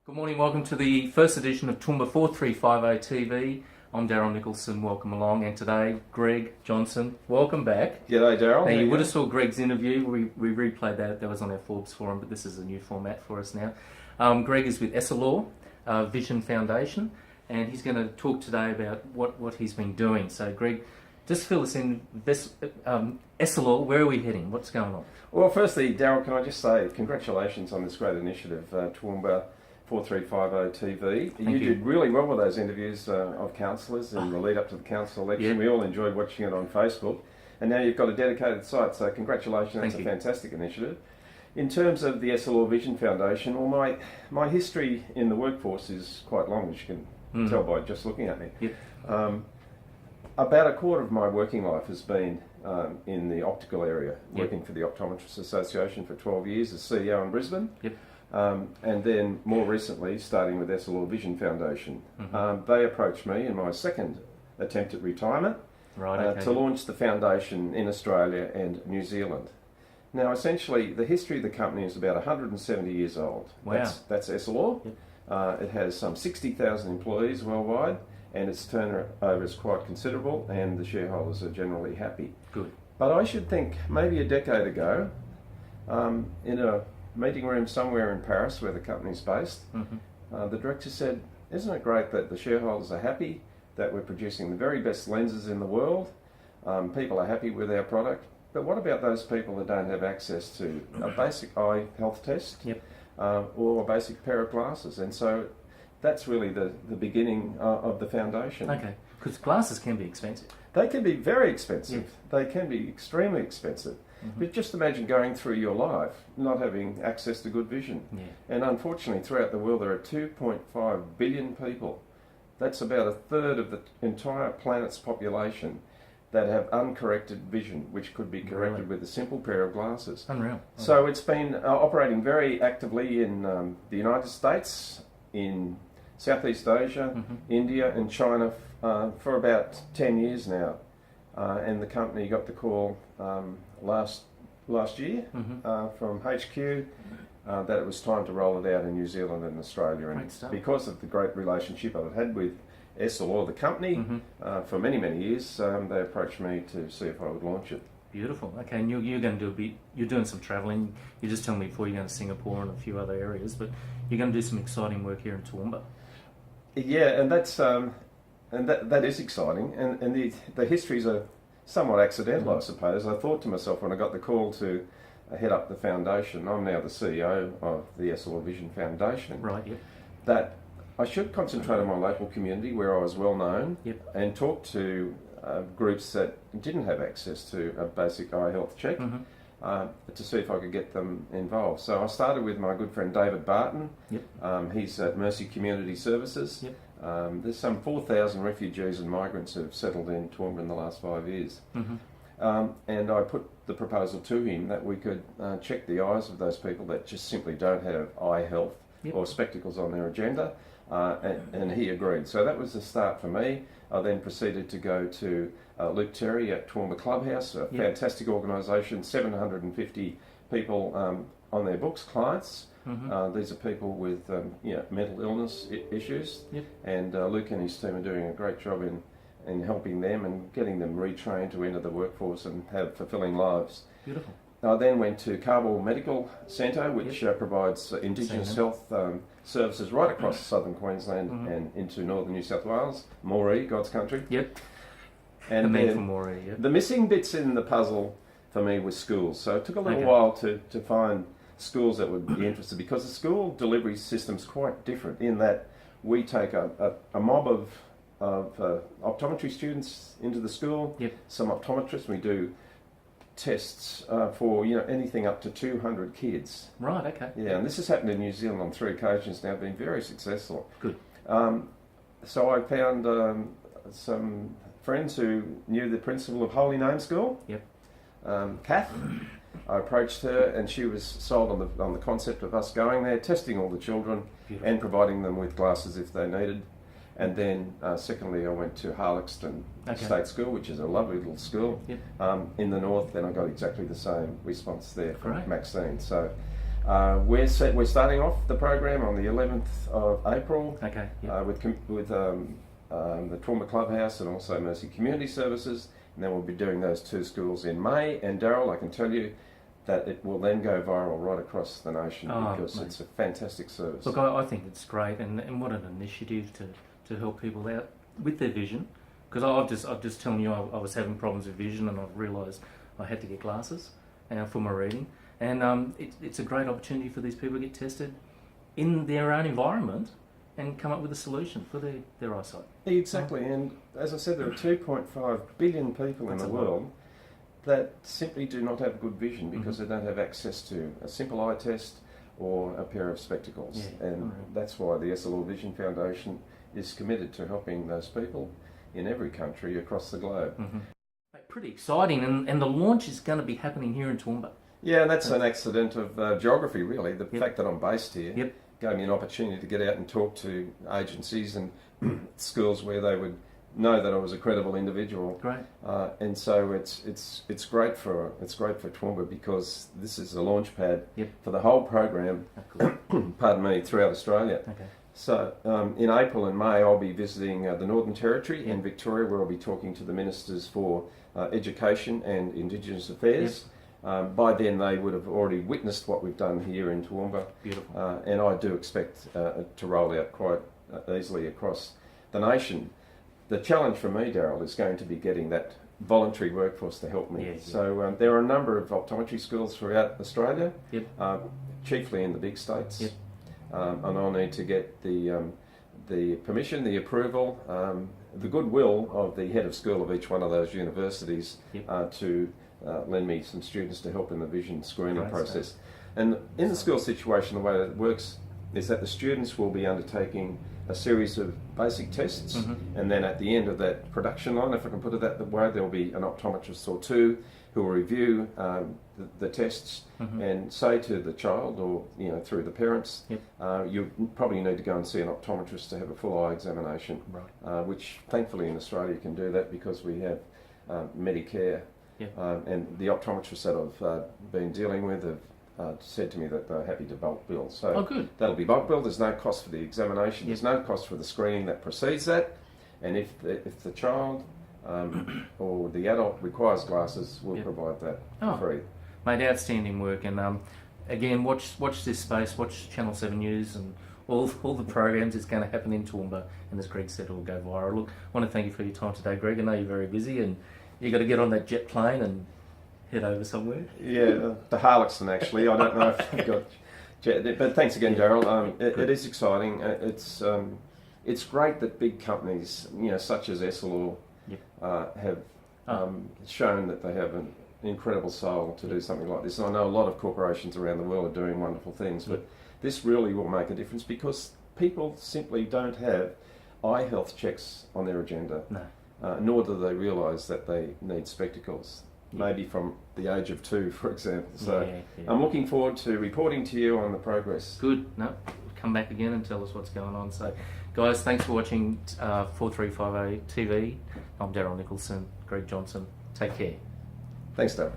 Good morning, welcome to the first edition of Toowoomba 4350 TV. I'm Daryl Nicholson, welcome along, and today, Greg Johnson, welcome back. G'day Daryl. Now you would have saw Greg's interview, we replayed that was on our Forbes forum, but this is a new format for us now. Greg is with Essilor Vision Foundation, and he's going to talk today about what he's been doing. So Greg, just fill us in, Essilor, where are we heading? What's going on? Well, firstly, Daryl, can I just say congratulations on this great initiative, Toowoomba 4350 TV. You did really well with those interviews of councillors in the lead up to the council election. Yeah. We all enjoyed watching it on Facebook, and now you've got a dedicated site, so congratulations. That's a fantastic initiative. In terms of the Essilor Vision Foundation, well, my history in the workforce is quite long, as you can tell by just looking at me. Yep. About a quarter of my working life has been in the optical area, working for the Optometrists Association for 12 years as CEO in Brisbane. Yep. And then more recently starting with Essilor Vision Foundation. They approached me in my second attempt at retirement to launch the foundation in Australia and New Zealand. Now essentially the history of the company is about 170 years old. Wow. That's Essilor. Yep. It has some 60,000 employees worldwide, and its turnover is quite considerable, and the shareholders are generally happy. Good. But I should think maybe a decade ago, in a meeting room somewhere in Paris where the company's based, the director said, "Isn't it great that the shareholders are happy, that we're producing the very best lenses in the world, people are happy with our product, but what about those people that don't have access to a basic eye health test or a basic pair of glasses?" And so that's really the beginning of the foundation. Okay, because glasses can be expensive. They can be very expensive. They can be extremely expensive. But just imagine going through your life not having access to good vision. And unfortunately, throughout the world, there are 2.5 billion people. That's about a third of the entire planet's population that have uncorrected vision, which could be corrected with a simple pair of glasses. Unreal. So it's been operating very actively in the United States, in Southeast Asia, India and China for about 10 years now. And the company got the call last year from HQ that it was time to roll it out in New Zealand and Australia. And because of the great relationship I've had with Essilor, the company, for many, many years, they approached me to see if I would launch it. Beautiful. Okay, and you're going to do you're doing some travelling. You just told me before you're going to Singapore and a few other areas, but you're going to do some exciting work here in Toowoomba. Yeah, and that's that is exciting, and the histories are somewhat accidental, I suppose. I thought to myself when I got the call to head up the foundation, I'm now the CEO of the Essilor Vision Foundation, that I should concentrate on my local community where I was well known and talk to groups that didn't have access to a basic eye health check to see if I could get them involved. So I started with my good friend David Barton. He's at Mercy Community Services. There's some 4,000 refugees and migrants who have settled in Toowoomba in the last 5 years. And I put the proposal to him that we could check the eyes of those people that just simply don't have eye health or spectacles on their agenda, and he agreed. So that was the start for me. I then proceeded to go to Luke Terry at Toowoomba Clubhouse, a fantastic organisation, 750 people on their books, clients. These are people with mental illness issues, and Luke and his team are doing a great job in helping them and getting them retrained to enter the workforce and have fulfilling lives. Beautiful. I then went to Carball Medical Centre, which provides Indigenous health services right across southern Queensland and into northern New South Wales, Moree, God's country. And the man from Moree, the missing bits in the puzzle for me was schools. So it took a little while to find schools that would be interested, because the school delivery system's quite different in that we take a mob of optometry students into the school, some optometrists, we do tests for anything up to 200 kids. Right, okay. Yeah, and this has happened in New Zealand on 3 occasions now, been very successful. Good. So I found some friends who knew the principal of Holy Name School, Kath. I approached her and she was sold on the concept of us going there, testing all the children and providing them with glasses if they needed. And then secondly I went to Harlexton State School, which is a lovely little school in the north, and I got exactly the same response there from Maxine. So We're starting off the program on the 11th of April. Okay. With the Toowoomba Clubhouse and also Mercy Community Services, and then we'll be doing those two schools in May. And Daryl, I can tell you that it will then go viral right across the nation because it's a fantastic service. Look, I think it's great, and what an initiative to help people out with their vision. Because I've just telling you, I was having problems with vision, and I've realised I had to get glasses for my reading. And it's a great opportunity for these people to get tested in their own environment and come up with a solution for their eyesight. Exactly, and as I said, there are 2.5 billion people in the world that simply do not have good vision because they don't have access to a simple eye test or a pair of spectacles. Yeah. And that's why the SLO Vision Foundation is committed to helping those people in every country across the globe. Pretty exciting, and the launch is going to be happening here in Toowoomba. Yeah, and that's an accident of geography, really. The fact that I'm based here gave me an opportunity to get out and talk to agencies and schools where they would know that I was a credible individual. Great. And so it's great for Toowoomba because this is a launch pad for the whole program. Pardon me, throughout Australia. Okay. So in April and May, I'll be visiting the Northern Territory in Victoria, where I'll be talking to the ministers for education and Indigenous affairs. By then, they would have already witnessed what we've done here in Toowoomba. Beautiful. And I do expect to roll out quite easily across the nation. The challenge for me, Daryl, is going to be getting that voluntary workforce to help me. So there are a number of optometry schools throughout Australia, chiefly in the big states. And I'll need to get the permission, the approval, the goodwill of the head of school of each one of those universities to lend me some students to help in the vision screening process. And in the school situation, the way that it works is that the students will be undertaking a series of basic tests, and then at the end of that production line, if I can put it that way, there'll be an optometrist or two who will review the tests and say to the child, or through the parents, you probably need to go and see an optometrist to have a full eye examination, which thankfully in Australia can do that because we have Medicare. And the optometrists that I've been dealing with have said to me that they're happy to bulk bill. So good. That'll be bulk bill. There's no cost for the examination. There's no cost for the screening that precedes that. And if the child or the adult requires glasses, we'll provide that for free. Mate, outstanding work. And again, watch this space. Watch Channel 7 News and all the programs. It's going to happen in Toowoomba. And as Greg said, it'll go viral. Look, I want to thank you for your time today, Greg. I know you're very busy and you got to get on that jet plane and head over somewhere. Yeah, to Harlexton actually. I don't know if I've got jet, but thanks again, Daryl. It is exciting. It's great that big companies, such as SLO, have shown that they have an incredible soul to do something like this. And I know a lot of corporations around the world are doing wonderful things, but this really will make a difference because people simply don't have eye health checks on their agenda. No. Nor do they realise that they need spectacles, maybe from the age of 2, for example. So I'm looking forward to reporting to you on the progress. Good. No, come back again and tell us what's going on. So, guys, thanks for watching 4350 TV. I'm Daryl Nicholson, Greg Johnson. Take care. Thanks, Daryl.